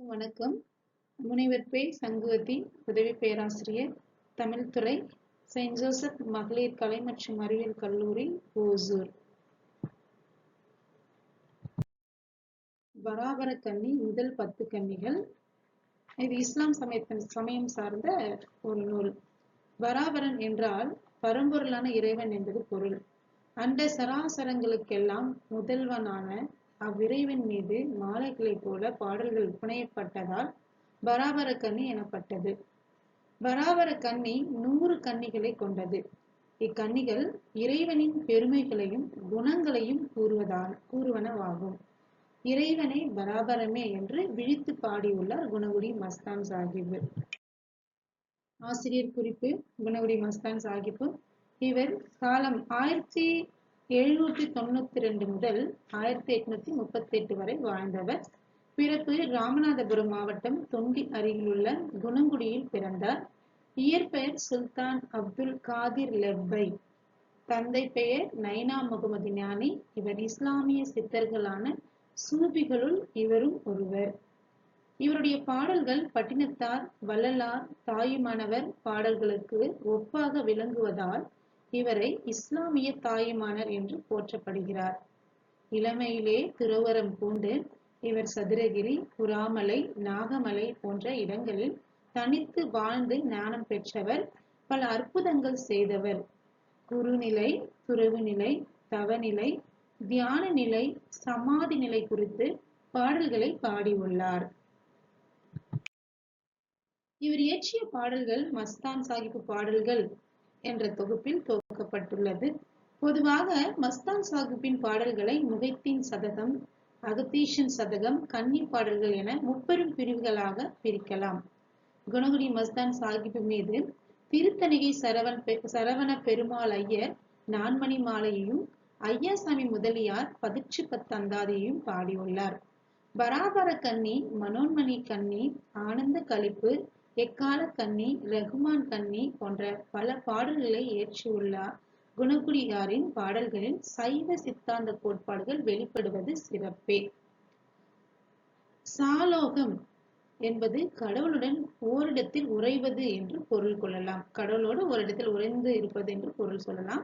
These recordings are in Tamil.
வணக்கம். முனைவர் பே. சங்குவதி, உதவி பேராசிரியர், தமிழ் துறை, செயின்ட் ஜோசப் மகளிர் கலை மற்றும் அறிவியல் கல்லூரி, ஓசூர். பராபர கன்னி முதல் 10 கன்னிகள். இது இஸ்லாம் சமயம் சார்ந்த ஒரு நூல். பராபரன் என்றால் பரம்பொருளான இறைவன் என்பது பொருள். அண்ட சராசரங்களுக்கெல்லாம் முதல்வனான அவ்விறைவன் மீது மாலைகளைப் போல பாடல்கள் புனையப்பட்டதால் பராபர கன்னி எனப்பட்டது. பராபர கன்னி 100 கன்னிகளை கொண்டது. இக்கன்னிகள் இறைவனின் பெருமைகளையும் குணங்களையும் கூறுவனவாகும். இறைவனை பராபரமே என்று விழித்து பாடியுள்ளார் குணகுடி மஸ்தான் சாஹிப். ஆசிரியர் குறிப்பு: குணகுடி மஸ்தான் சாஹிப். இவர் காலம் 1792 முதல் 1838 வரை வாழ்ந்தவர். பிறப்பு ராமநாதபுரம் மாவட்டம் தொண்டி அருகிலுள்ள குணங்குடியில் பிறந்தார். இயற்பெயர் சுல்தான் அப்துல் காதிர் லெப்பை. தந்தை பெயர் நைனா முகமது ஞானி. இவர் இஸ்லாமிய சித்தர்களான சூபிகளுள் இவரும் ஒருவர். இவருடைய பாடல்கள் பட்டினத்தார், வள்ளலார், தாயுமானவர் பாடல்களுக்கு ஒப்பாக விளங்குவதால் இவரை இஸ்லாமிய தாயுமானர் என்று போற்றப்படுகிறார். இளமையிலே துறவறம் பூண்டு இவர் சதுரகிரி, புறாமலை, நாகமலை போன்ற இடங்களில் தனித்து வாழ்ந்து ஞானம் பெற்றவர். பல அற்புதங்கள் செய்தவர். குருநிலை, துறவு நிலை, தவநிலை, தியான நிலை, சமாதி நிலை குறித்து பாடல்களை பாடியுள்ளார். இவர் இயற்றிய பாடல்கள் மஸ்தான் சாஹிப் பாடல்கள் என்ற தொகுப்பில் தொகுக்கப்பட்டுள்ளது. பொதுவாக மஸ்தான் சாஹிப்பின் பாடல்களை முகைத்தீன் சதகம், அகத்தீஷன் சதகம், கன்னி பாடல்கள் என முப்பெரும் பிரிவுகளாக பிரிக்கலாம். குணகுடி மஸ்தான் சாஹிப் மீது திருத்தணிகை சரவண பெருமாள் ஐயர் நான்மணி மாலையையும், ஐயாசாமி முதலியார் 10 அந்தாதியையும் பாடியுள்ளார். பராபர கன்னி, மனோன்மணி கன்னி, ஆனந்த களிப்பு, எக்கால கன்னி, ரகுமான் கன்னி போன்ற பல பாடல்களை இயற்றியுள்ளார். குணகுடியாரின் பாடல்களில் சைவ சித்தாந்த கோட்பாடுகள் வெளிப்படுவது சிறப்பே. சாலோகம் என்பது கடவுளுடன் ஓரிடத்தில் உறைவது என்று பொருள் கொள்ளலாம். கடவுளோடு ஓரிடத்தில் உறைந்து இருப்பது என்று பொருள் சொல்லலாம்.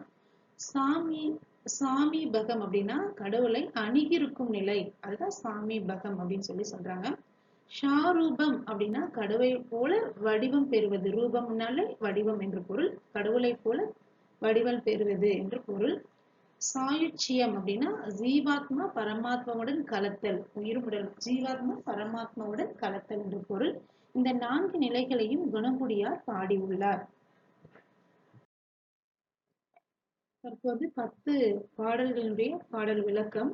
சாமி பகம் அப்படின்னா கடவுளை அணுகிருக்கும் நிலை, அதுதான் சாமி பகம் அப்படின்னு சொல்றாங்க. ஷாரூபம் அப்படின்னா கடவுளை போல வடிவம் பெறுவது. ரூபம்னாலே வடிவம் என்று பொருள். கடவுளை போல வடிவம் பெறுவது என்று பொருள். சாயுச்சியம் அப்படின்னா ஜீவாத்மா பரமாத்மாவுடன் கலத்தல், உயிருமுடல் ஜீவாத்மா பரமாத்மாவுடன் கலத்தல் என்று பொருள். இந்த 4 நிலைகளையும் குணகுடியார் பாடியுள்ளார். தற்போது 10 பாடல்களுடைய பாடல் விளக்கம்.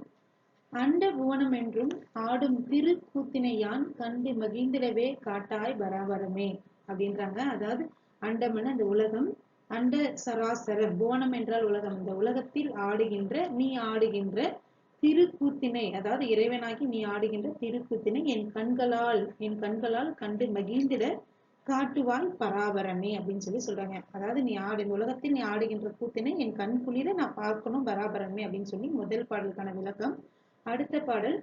அண்ட புவனம் என்றும் ஆடும் திரு கூத்தினை யான் கண்டு மகிழ்ந்திடவே காட்டாய் பராபரமே அப்படின்றாங்க. அதாவது அண்டம்னு அந்த உலகம், அண்ட சராசரம், புவனம் என்றால் உலகம், இந்த உலகத்தில் ஆடுகின்ற நீ ஆடுகின்ற திருக்கூத்தினை, அதாவது இறைவனாகி நீ ஆடுகின்ற திருக்கூத்தினை என் கண்களால் கண்டு மகிழ்ந்திட காட்டுவாய் பராபரமே அப்படின்னு சொல்றாங்க. அதாவது நீ இந்த உலகத்தில் நீ ஆடுகின்ற கூத்தினை என் கண் குளிர நான் பார்க்கணும் பராபரமே அப்படின்னு சொல்லி முதல் பாடலுக்கான விளக்கம். அடுத்த பாடல்: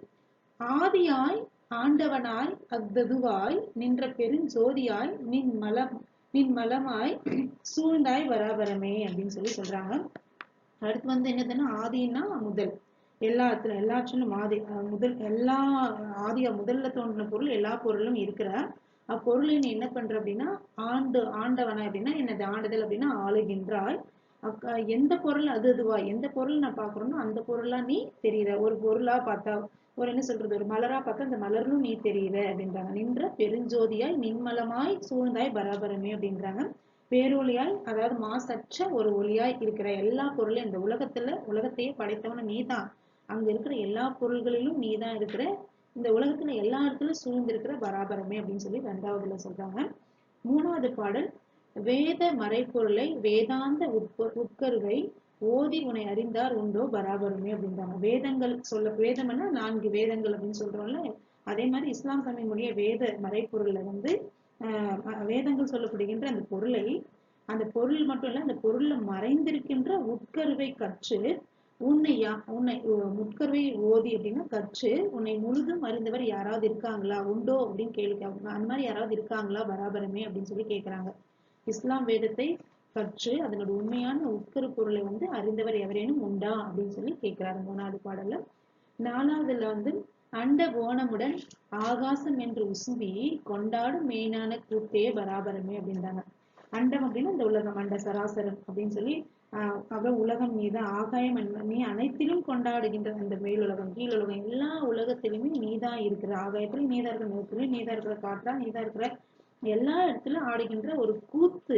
ஆதியாய் ஆண்டவனாய் அக்ததுவாய் நின்ற பெருஞ்சோதியாய் நின் மலமாய் சூழ்ந்தாய் பராபரமே அப்படின்னு சொல்றாங்க. அடுத்து என்னதுன்னா, ஆதினா முதல், எல்லாற்றிலும் ஆதி, முதல், எல்லா ஆதியா முதல்ல தோன்றின பொருள் எல்லா பொருளும் இருக்கிற அப்பொருளை நீ என்ன பண்ற அப்படின்னா ஆண்டவனாய் அப்படின்னா என்னது ஆண்டுதல் அப்படின்னா ஆளுகின்றாய். எந்த பொருள் அதுவாய், எந்த பொருள் நான் பாக்குறோம்னா அந்த பொருளா நீ தெரியுற. ஒரு பொருளா பார்த்தா ஒரு மலரா பார்த்தா அந்த மலர்லும் நீ தெரியுற அப்படின்றாங்க. நின்ற பெருஞ்சோதியாய் நின்மலமாய் சூழ்ந்தாய் பராபரமே அப்படின்றாங்க. பேரொளியாய், அதாவது மாசற்ற ஒரு ஒளியாய் இருக்கிற எல்லா பொருளும், இந்த உலகத்தையே படைத்தவன நீதான். அங்க இருக்கிற எல்லா பொருள்களிலும் நீதான் இருக்கிற. இந்த உலகத்துல எல்லா இடத்துலயும் சூழ்ந்திருக்கிற பராபரமே அப்படின்னு சொல்லி 2வதுல சொல்றாங்க. 3வது பாடல்: வேத மறைப்பொருளை வேதாந்த உட்கருவை ஓதி உன்னை அறிந்தார் உண்டோ பராபரமே அப்படின்றாங்க. வேதம்னா 4 வேதங்கள் அப்படின்னு சொல்றோம்ல, அதே மாதிரி இஸ்லாம் சமயமுடைய வேத மறைப்பொருள்ல வேதங்கள் சொல்லப்படுகின்ற அந்த பொருள் மட்டும் இல்ல, அந்த பொருள்ல மறைந்திருக்கின்ற உட்கருவை கற்று உன்னை முற்கருவை ஓதி அப்படின்னா கற்று உன்னை முழுதும் அறிந்தவர் யாராவது இருக்காங்களா உண்டோ அப்படின்னு கேள்வி அந்த மாதிரி யாராவது இருக்காங்களா பராபரமே அப்படின்னு சொல்லி கேட்கிறாங்க. இஸ்லாம் வேதத்தை கற்று அதனோட உண்மையான உட்கரு பொருளை அறிந்தவர் எவரேனும் உண்டா அப்படின்னு சொல்லி கேட்கிறாரு 3வது பாடல்ல. 4வதுல அண்ட கோணமுடன் ஆகாசம் என்று உசும்பி கொண்டாடும் மெயினான கூத்தே பராபரமே அப்படின்றாங்க. அண்டம் அப்படின்னா இந்த உலகம், அண்ட சராசரம் அப்படின்னு சொல்லி அப்புறம் உலகம் நீதான், ஆகாயம் நீ அனைத்திலும் கொண்டாடுகின்ற அந்த மேலுலகம் கீழுலகம் எல்லா உலகத்திலுமே நீதான் இருக்கிற, ஆகாயத்திலும் நீதான் இருக்கிற, நிலத்திலும் நீதான் இருக்கிற, காற்றா நீதான் இருக்கிற, எல்லா இடத்துலயும் ஆடுகின்ற ஒரு கூத்து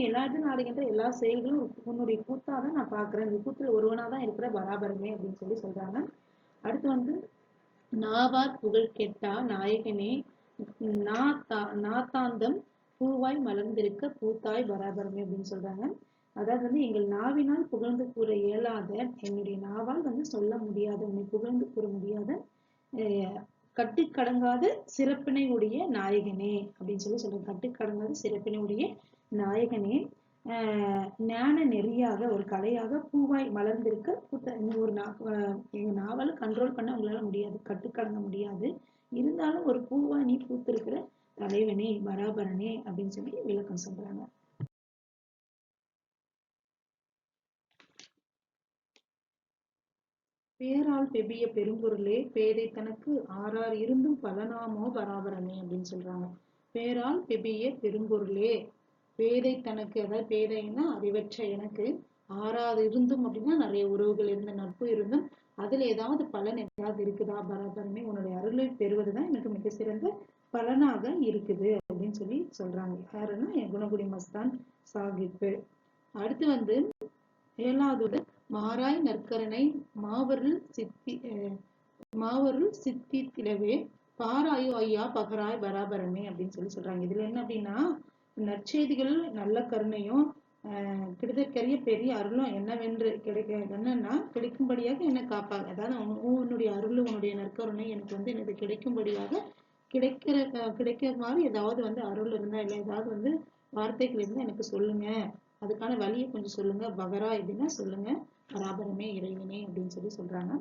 எல்லா இடத்துலயும் ஆடுகின்ற எல்லா செயல்களும் உன்னுடைய கூத்தாதான் நான் பாக்குறேன், இந்த கூத்துல ஒருவனாதான் இருக்கிற பராபரமே அப்படின்னு சொல்லி சொல்றாங்க. அடுத்து நாவார் புகழ் கெட்டா நாயகனே நாத்தாந்தம் பூவாய் மலர்ந்திருக்க பூத்தாய் பராபரமே அப்படின்னு சொல்றாங்க. அதாவது எங்கள் நாவினால் புகழ்ந்து கூற இயலாத, என்னுடைய நாவால் சொல்ல முடியாத, உன்னை புகழ்ந்து கூற முடியாத கட்டுக்கடங்காத சிறப்பினை உடைய நாயகனே அப்படின்னு சொல்லி சொல்றேன். கட்டுக்கடங்காத சிறப்பினை உடைய நாயகனே, ஞான நெறியாக ஒரு கலையாக பூவாய் மலர்ந்திருக்க ஒரு எங்க நாவால கண்ட்ரோல் பண்ண உங்களால முடியாது, கட்டுக்கடங்க முடியாது, இருந்தாலும் ஒரு பூவா நீ பூத்திருக்கிற தலைவனே பராபரனே அப்படின்னு சொல்லி விளக்கம் சொல்றாங்க. பேரால் பெபிய பெரும்பொருளே பேதை தனக்கு ஆறார் இருந்தும் பலனாமோ பராபரமே அப்படின்னு சொல்றாங்க. பேரால் பெபிய பெரும்பொருளே பேதை தனக்கு, அதாவது பேதைன்னா அறிவற்ற எனக்கு, ஆறாறு இருந்தும் அப்படின்னா நிறைய உறவுகள் இருந்த நட்பு இருந்தும் அதுல ஏதாவது பலன் ஏதாவது இருக்குதா பராபரமே, உன்னுடைய அருளை பெறுவதுதான் எனக்கு மிக சிறந்த பலனாக இருக்குது அப்படின்னு சொல்லி சொல்றாங்க. யாருன்னா என் குணகுடி மஸ்தான் சாஹிப்பு. அடுத்து 7வது மாறாய் நற்கரனை மாவருள் சித்தித்திடவே பாராயோ ஐயா பகராய் பராபரமே அப்படின்னு சொல்லி சொல்றாங்க. இதுல என்ன அப்படின்னா, நற்செய்திகள் நல்ல கருணையும் கிடைக்கரிய பெரிய அருளும் என்னவென்று என்னன்னா கிடைக்கும்படியாக என்ன காப்பாங்க, அதாவது உன்னுடைய அருள் உன்னுடைய நற்கருணை எனக்கு எனக்கு கிடைக்கும்படியாக கிடைக்குமாறு ஏதாவது அருள் இருந்தா, இல்லை ஏதாவது வார்த்தைகள் இருந்தா எனக்கு சொல்லுங்க, அதுக்கான வழியை கொஞ்சம் சொல்லுங்க, பகரா எப்படின்னா சொல்லுங்க பராபரமே இறைவனே அப்படின்னு சொல்லி சொல்றாங்க.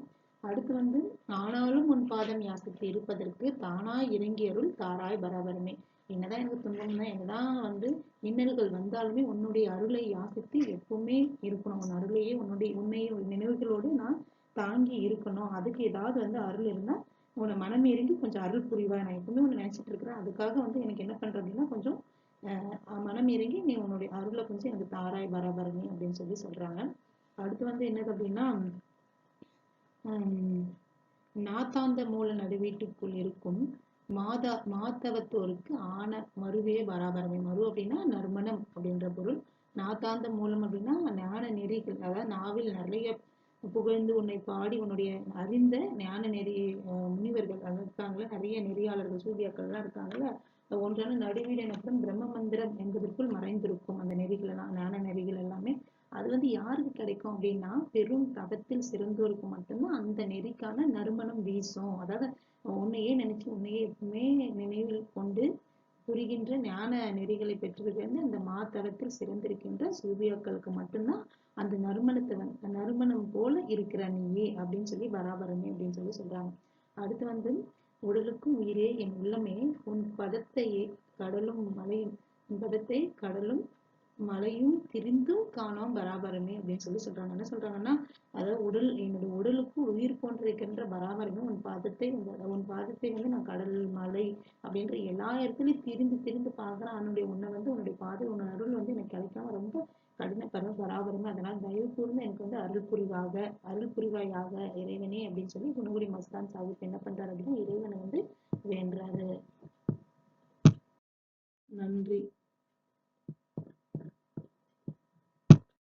அடுத்து ஆனாலும் உன் பாதம் யாசித்து இருப்பதற்கு தானாய் இறங்கி அருள் தாராய் பராபரமே. என்னதான் எனக்கு துன்பம் தான், என்னதான் இன்னல்கள் வந்தாலுமே உன்னுடைய அருளை யாசித்து எப்பவுமே இருக்கணும், உன் அருளையே உன்னையே நினைவுகளோடு நான் தாங்கி இருக்கணும், அதுக்கு ஏதாவது அருள் இருந்தா உன்னை மனம் இறங்கி கொஞ்சம் அருள் புரிவா, நான் எப்பவுமே ஒண்ணு நினைச்சிட்டு இருக்கிறேன், அதுக்காக எனக்கு என்ன பண்ற அப்படின்னா கொஞ்சம் மனம் இறங்கி நீ உன்னுடைய அருளை கொஞ்சம் எனக்கு தாராய் பராபரமே அப்படின்னு சொல்லி சொல்றாங்க. அடுத்து என்னது அப்படின்னா, நாத்தாந்த மூல நடுவீட்டுக்குள் இருக்கும் மாதவத்தோருக்கு ஆன மருவே பராபரமே. மரு அப்படின்னா நறுமணம் அப்படின்ற பொருள். நாத்தாந்த மூலம் அப்படின்னா ஞான நெறிகள், அதாவது நாவில் நிறைய புகழ்ந்து உன்னை பாடி உன்னுடைய அறிந்த ஞான நெறி முனிவர்கள் இருக்காங்களா, நிறைய நெறியாளர்கள் சூதியாக்கள் எல்லாம் இருக்காங்கல்ல, ஒன்றான நடுவீடு எனப்படும் பிரம்ம மந்திரம் என்பதற்குள் மறைந்திருக்கும் அந்த நெறிகள் எல்லாம், ஞான நெறிகள் எல்லாமே. அது யாருக்கு கிடைக்கும் அப்படின்னா, பெரும் தவத்தில் சிறந்தோருக்கு மட்டும்தான் அந்த நெறிக்கான நறுமணம் வீசும். அதாவது உன்னையே நினைச்சு உன்னையே எப்பவுமே நினைவில் கொண்டு புரிகின்ற ஞான நெறிகளை பெற்றிருக்கின்ற அந்த மாதவத்தில் சிறந்திருக்கின்ற சூபியாக்களுக்கு மட்டும்தான் அந்த நறுமணம் போல இருக்கிற நீயே அப்படின்னு சொல்லி பராபரமே அப்படின்னு சொல்லி சொல்றாங்க. அடுத்து உடலுக்கும் உயிரே என் உள்ளமே உன் பதத்தையே கடலும் மலையும், உன் பதத்தை கடலும் மலையும் திரிந்தும் காணோம் பராபரமே அப்படின்னு சொல்லி சொல்றாங்க. என்ன சொல்றாங்கன்னா, அதாவது என்னுடைய உடலுக்கு உயிர் போன்றிருக்கின்ற பராபரமே உன் பாதத்தை நான் கடல் மலை அப்படின்ற எல்லா இடத்துலயும் திரிந்து பாக்குறேன், உன்னுடைய பாதை உன்னோட அருள் எனக்கு கிடைக்காம ரொம்ப கடினப்படுற பராபரமே, அதனால் தயவு கூர்ந்து எனக்கு அருள் புரிவாயாக இறைவனே அப்படின்னு சொல்லி குணகுடி மஸ்தான் சாஹிப் என்ன பண்றாரு அப்படின்னா இறைவனை வேண்டுறாரு. நன்றி.